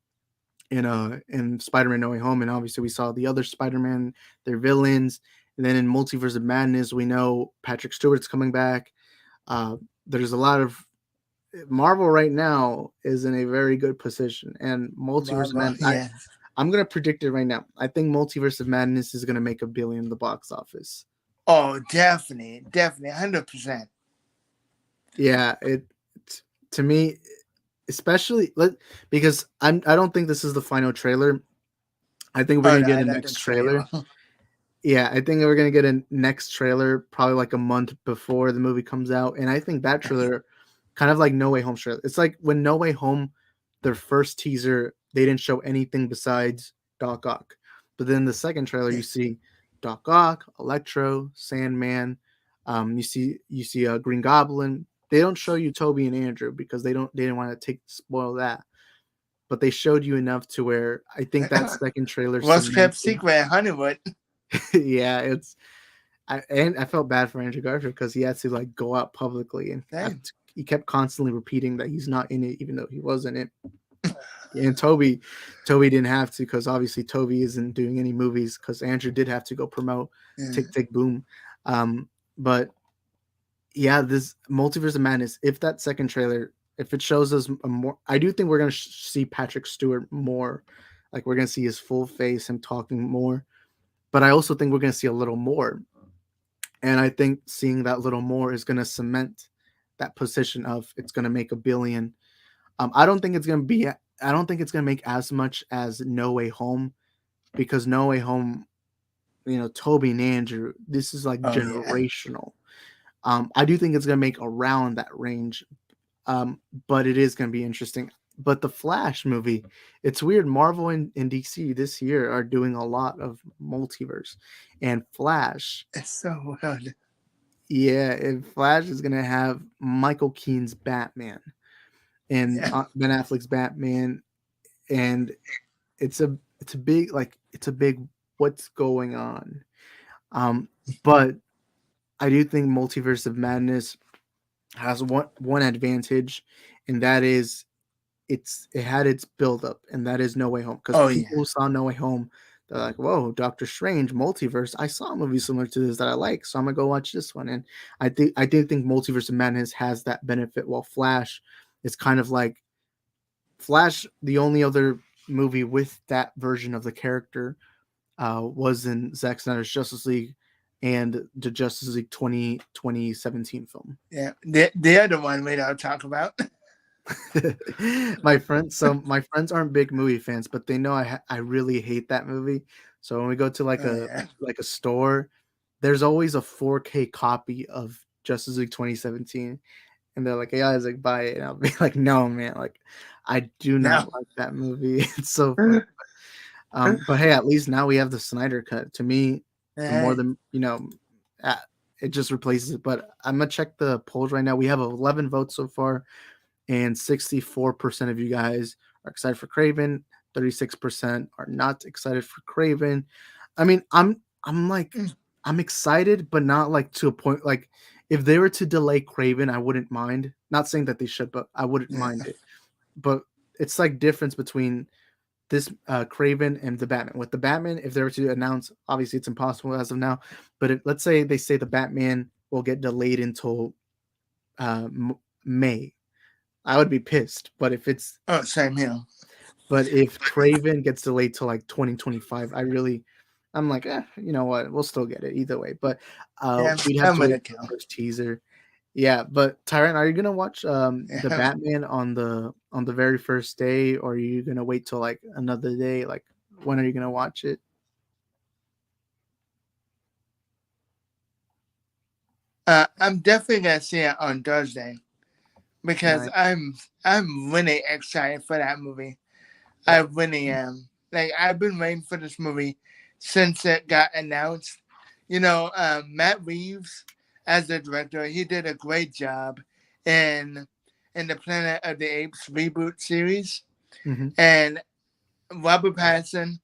Spider-Man No Way Home, and obviously we saw the other Spider-Man, their villains, and then in Multiverse of Madness, we know Patrick Stewart's coming back. There's a lot of Marvel right now is in a very good position, and Multiverse of Marvel, Madness. yeah. I'm gonna predict it right now. I think Multiverse of Madness is gonna make $1 billion in the box office. Oh, definitely, 100%. Yeah, to me, especially because I don't think this is the final trailer. I think we're Oh gonna no, get I a don't next think so. trailer. Yeah, I think we're gonna get a next trailer probably like a month before the movie comes out, and I think that trailer, kind of like No Way Home trailer. It's like when No Way Home, their first teaser, they didn't show anything besides Doc Ock, but then the second trailer you see Doc Ock, Electro, Sandman, you see a Green Goblin. They don't show you Toby and Andrew because they didn't want to spoil that, but they showed you enough to where I think that second trailer Most kept cemented. secret in Hollywood. Yeah, I felt bad for Andrew Garfield because he had to like go out publicly and he kept constantly repeating that he's not in it, even though he was in it. And Toby didn't have to because obviously Toby isn't doing any movies because Andrew did have to go promote Tick Tick Boom. But yeah, this Multiverse of Madness, if that second trailer, if it shows us a more, I do think we're gonna see Patrick Stewart more, like we're gonna see his full face, him talking more. But I also think we're gonna see a little more. And I think seeing that little more is going to cement that position of it's going to make $1 billion. I don't think it's going to make as much as No Way Home because No Way Home, Toby and Andrew, this is like generational. I do think it's going to make around that range. But it is going to be interesting. But the Flash movie, it's weird. Marvel and DC this year are doing a lot of multiverse, and Flash. It's so good. Yeah, and Flash is gonna have Michael Keaton's Batman, and Ben Affleck's Batman, and it's a big what's going on. But I do think Multiverse of Madness has one advantage, and that is it had its build up, and that is No Way Home. Because people who saw No Way Home, they're like, "Whoa, Doctor Strange, Multiverse! I saw a movie similar to this that I like, so I'm gonna go watch this one." And I do think Multiverse of Madness has that benefit. While Flash is kind of like Flash, the only other movie with that version of the character was in Zack Snyder's Justice League and the Justice League 2017 film. Yeah, the other one we don't talk about. My friends aren't big movie fans, but they know I really hate that movie. So when we go to like a store, there's always a 4K copy of Justice League 2017, and they're like, "Hey, Isaac, buy it." And I'll be like, "No, man, like I do not like that movie. It's so funny." But hey, at least now we have the Snyder cut. To me, the more than it just replaces it. But I'm gonna check the polls right now. We have 11 votes so far. And 64% of you guys are excited for Kraven. 36% are not excited for Kraven. I mean, I'm excited, but not like to a point. Like, if they were to delay Kraven, I wouldn't mind. Not saying that they should, but I wouldn't mind it. But it's like difference between this Kraven and the Batman. With the Batman, if they were to announce, obviously it's impossible as of now. But let's say they say the Batman will get delayed until May. I would be pissed, but if it's same here. But if Kraven gets delayed to like 2025, I'm like, you know what? We'll still get it either way. But we'd have to wait for the first teaser. Yeah, but Tyrant, are you gonna watch the Batman on the very first day, or are you gonna wait till like another day? Like, when are you gonna watch it? I'm definitely gonna see it on Thursday. Because I'm really excited for that movie. I really am. Like, I've been waiting for this movie since it got announced. Matt Reeves, as the director, he did a great job in the Planet of the Apes reboot series. Mm-hmm. And Robert Pattinson,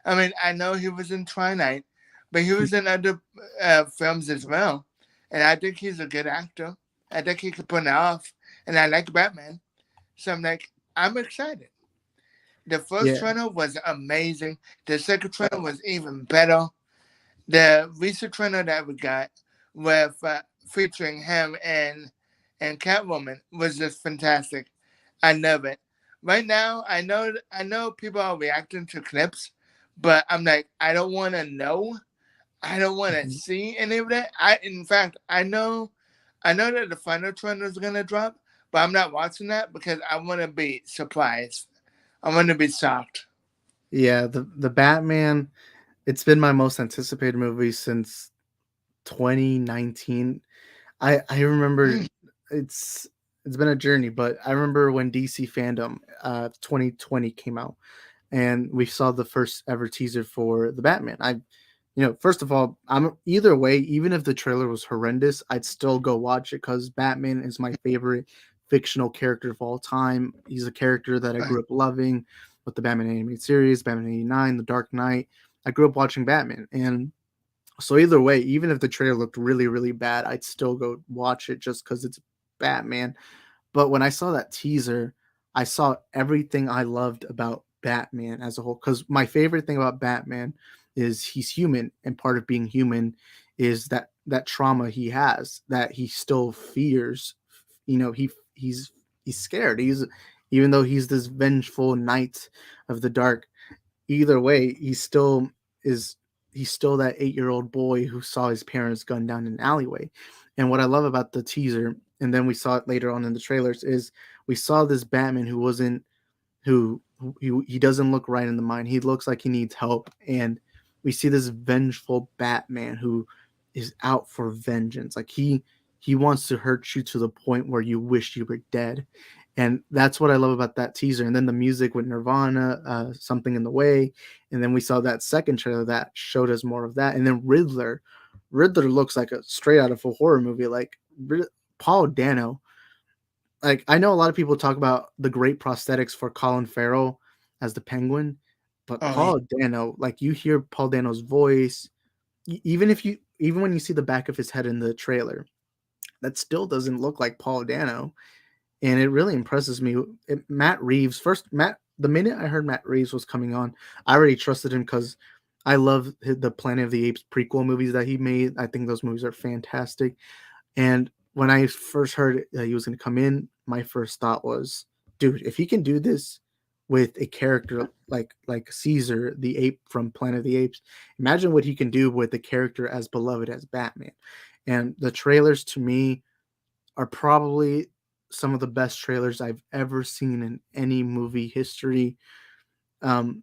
I mean, I know he was in Twilight, but he was in other films as well. And I think he's a good actor. I think he could pull it off. And I like Batman. So I'm excited. The first trailer was amazing. The second trailer was even better. The recent trailer that we got with featuring him and Catwoman was just fantastic. I love it. Right now, I know people are reacting to clips, but I'm like, I don't want to know. I don't want to see any of that. In fact, I know that the final trailer is going to drop, but I'm not watching that because I want to be surprised. I want to be shocked. Yeah, the Batman, It's been my most anticipated movie since 2019. I remember it's it's been a journey, but I remember when DC Fandom 2020 came out and we saw the first ever teaser for the Batman. First of all, I'm either way, even if the trailer was horrendous, I'd still go watch it because Batman is my favorite fictional character of all time. He's a character that I grew up loving with the Batman animated series, Batman 89, The Dark Knight. I grew up watching Batman. And so either way, even if the trailer looked really, really bad, I'd still go watch it just because it's Batman. But when I saw that teaser, I saw everything I loved about Batman as a whole. Because my favorite thing about Batman is he's human, and part of being human is that trauma he has, that he still fears. He's scared. Even though he's this vengeful knight of the dark, either way, he's still that 8-year-old boy who saw his parents gunned down in an alleyway. And what I love about the teaser, and then we saw it later on in the trailers, is we saw this Batman who he doesn't look right in the mind. He looks like he needs help, and we see this vengeful Batman who is out for vengeance. Like he wants to hurt you to the point where you wish you were dead. And that's what I love about that teaser. And then the music with Nirvana, Something in the Way. And then we saw that second trailer that showed us more of that. And then Riddler looks like a straight out of a horror movie. Like Paul Dano. Like, I know a lot of people talk about the great prosthetics for Colin Farrell as the Penguin, but Paul Dano, like, you hear Paul Dano's voice, even when you see the back of his head in the trailer, that still doesn't look like Paul Dano. And it really impresses me. Matt Reeves, the minute I heard Matt Reeves was coming on, I already trusted him because I love the Planet of the Apes prequel movies that he made. I think those movies are fantastic. And when I first heard he was going to come in, my first thought was, dude, if he can do this with a character like Caesar, the ape from Planet of the Apes, imagine what he can do with a character as beloved as Batman. And the trailers to me are probably some of the best trailers I've ever seen in any movie history. And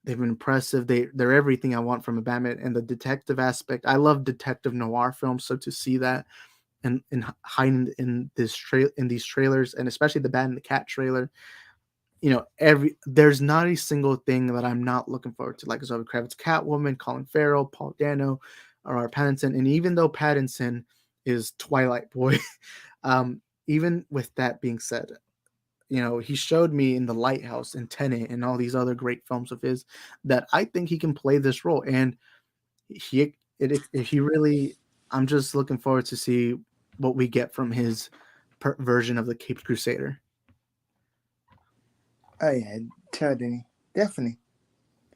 they've been impressive. They're everything I want from a Batman. And the detective aspect, I love detective noir films. So to see that and hiding in these trailers, and especially the Bat and the Cat trailer, there's not a single thing that I'm not looking forward to. Like Zoe Kravitz, Catwoman, Colin Farrell, Paul Dano, or Pattinson. And even though Pattinson is Twilight Boy, even with that being said, he showed me in The Lighthouse and Tenet and all these other great films of his that I think he can play this role. And I'm just looking forward to see what we get from his version of the Caped Crusader. Oh yeah, totally, definitely.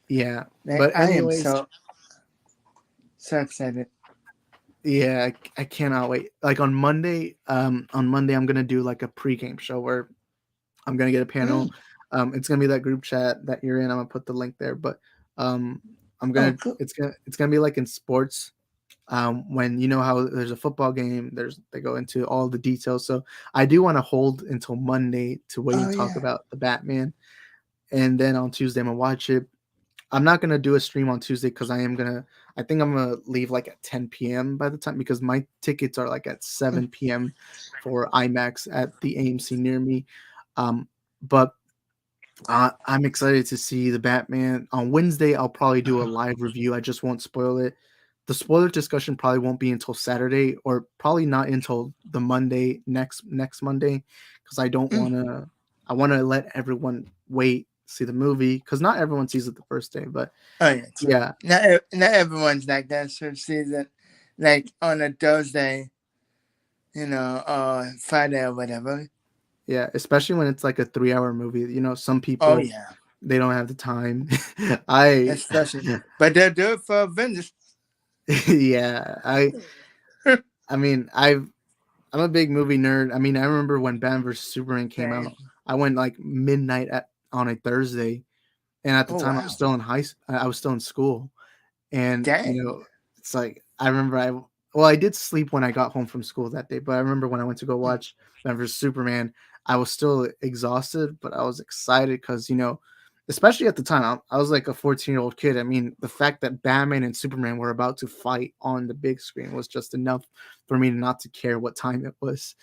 Yeah, but anyways, I am so excited. Yeah, I cannot wait. Like on Monday, I'm gonna do like a pregame show where I'm gonna get a panel. It's gonna be that group chat that you're in. I'm gonna put the link there, but I'm gonna cool. it's gonna be like in sports. When you know how there's a football game, they go into all the details. So I do want to hold until Monday to wait and talk about the Batman, and then on Tuesday I'm gonna watch it. I'm not gonna do a stream on Tuesday because I think I'm gonna leave like at 10 p.m. by the time, because my tickets are like at 7 p.m. for IMAX at the AMC near me. But I'm excited to see the Batman. On Wednesday, I'll probably do a live review. I just won't spoil it. The spoiler discussion probably won't be until Saturday, or probably not until the Monday next Monday, because I don't want to. I want to let everyone wait, see the movie, because not everyone sees it the first day. But yeah, not everyone's like that. So sees it like on a Thursday, Friday or whatever. Yeah, especially when it's like a 3-hour movie. Some people, they don't have the time. Especially, but they'll do it for Avengers. Yeah, I mean, I'm a big movie nerd. I mean, I remember when Batman vs Superman came out. I went like midnight on a Thursday, and at the time I was still in I was still in school, and it's like I remember I did sleep when I got home from school that day, but I remember when I went to go watch Batman vs Superman, I was still exhausted, but I was excited because especially at the time, I was like a 14-year-old kid. I mean, the fact that Batman and Superman were about to fight on the big screen was just enough for me not to care what time it was.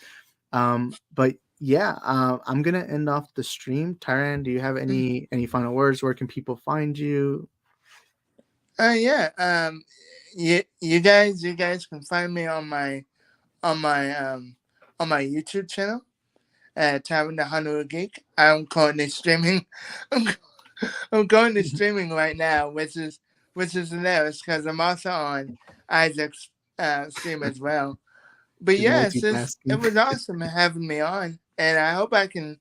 But yeah, I'm gonna end off the stream. Tyran, do you have any final words? Where can people find you? Yeah. You guys can find me on my YouTube channel, Tyran the Honolulu Geek. I'm currently streaming. I'm currently streaming right now, which is hilarious because I'm also on Isaac's stream as well. But yeah, it was awesome having me on, and I hope I can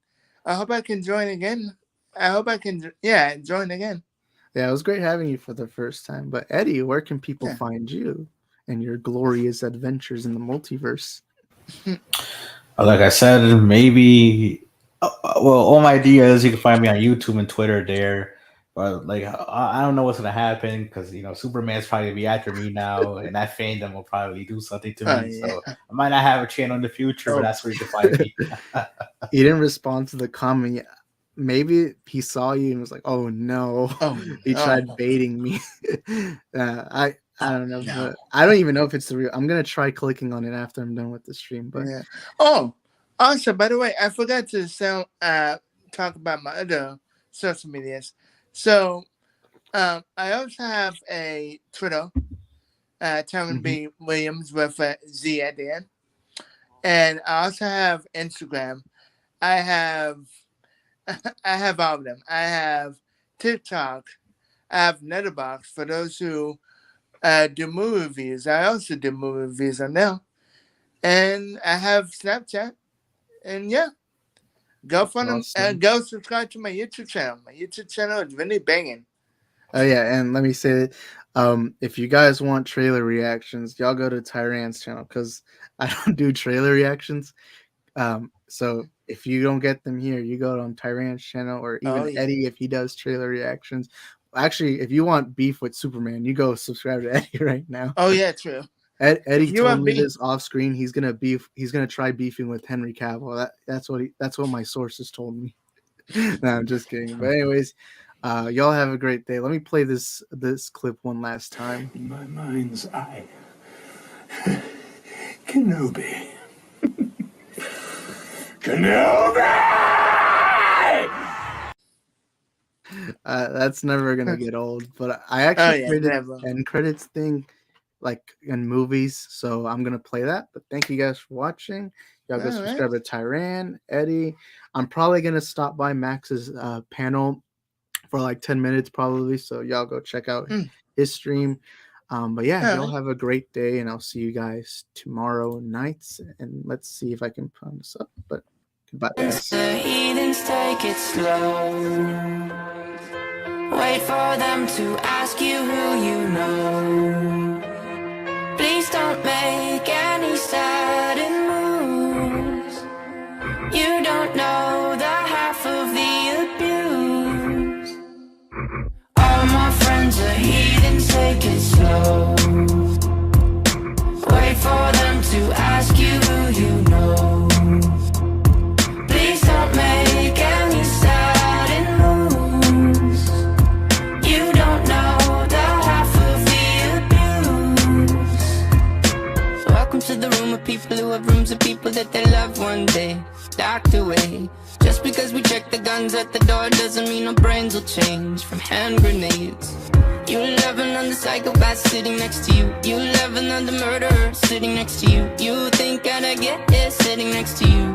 join again. I hope I can join again. Yeah, it was great having you for the first time. But Eddie, where can people find you and your glorious adventures in the multiverse? Like I said, maybe. Well, all my ideas, you can find me on YouTube and Twitter there. But like, I don't know what's gonna happen because Superman's probably gonna be after me now, and that fandom will probably do something to me. So I might not have a channel in the future, but that's where you can find me. He didn't respond to the comment yet. Maybe he saw you and was like, "Oh no!" He tried baiting me. I don't know. But I don't even know if it's the real. I'm gonna try clicking on it after I'm done with the stream. But also, by the way, I forgot to talk about my other social medias. So, I also have a Twitter, Tyran B. Williams with a Z at the end, and I also have Instagram. I have all of them. I have TikTok. I have Letterboxd for those who do movie reviews. I also do movie reviews on there, and I have Snapchat. And yeah. Go follow and go subscribe to my YouTube channel. My YouTube channel is really banging. Oh yeah, and let me say that if you guys want trailer reactions, y'all go to Tyran's channel because I don't do trailer reactions. So if you don't get them here, you go on Tyran's channel or even Eddie if he does trailer reactions. Actually, if you want beef with Superman, you go subscribe to Eddie right now. Oh yeah, true. Eddie told me this off screen. He's gonna try beefing with Henry Cavill. That's what my sources told me. No, I'm just kidding. But anyways, y'all have a great day. Let me play this clip one last time. In my mind's eye, Kenobi. Kenobi! That's never gonna get old. But I actually created an end credits thing, like in movies, so I'm gonna play that. But thank you guys for watching. Y'all go subscribe to Tyran, Eddie. I'm probably gonna stop by Max's panel for like 10 minutes probably, so y'all go check out his stream. But yeah, y'all have a great day, and I'll see you guys tomorrow night. And let's see if I can put this up. But goodbye. The heathens take it slow. Wait for them to ask you who you know. Please don't make any sudden moves. You don't know the half of the abuse. All my friends are heathens, take it slow. Wait for them to ask you who you know. Please don't make any sudden moves. You don't know the half of the abuse. Welcome to the room of people who have rooms of people that they love one day docked away. Just because we check the guns at the door doesn't mean our brains will change from hand grenades. You love another psychopath sitting next to you. You love another murderer sitting next to you. You think I'd get here sitting next to you.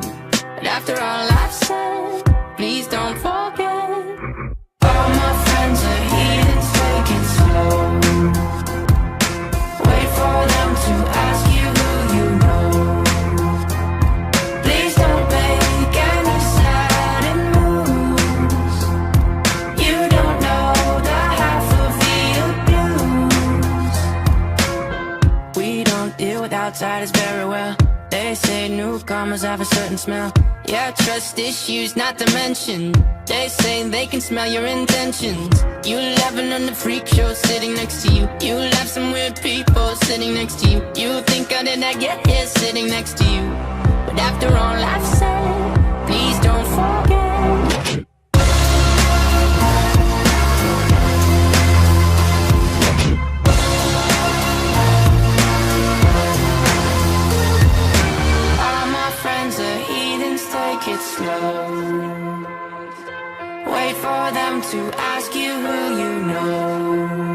But after all I've said, please don't forget. All my friends are heathens, take it slow. Wait for them to ask you who you know. Please don't make any sudden moves. You don't know the half of the abuse. We don't deal with outsiders very well. They say newcomers have a certain smell. Yeah, trust issues not to mention. They say they can smell your intentions. You laughing on the freak show sitting next to you. You laugh some weird people sitting next to you. You think I did not get here sitting next to you. But after all I've said, please don't forget. for them to ask you who you know.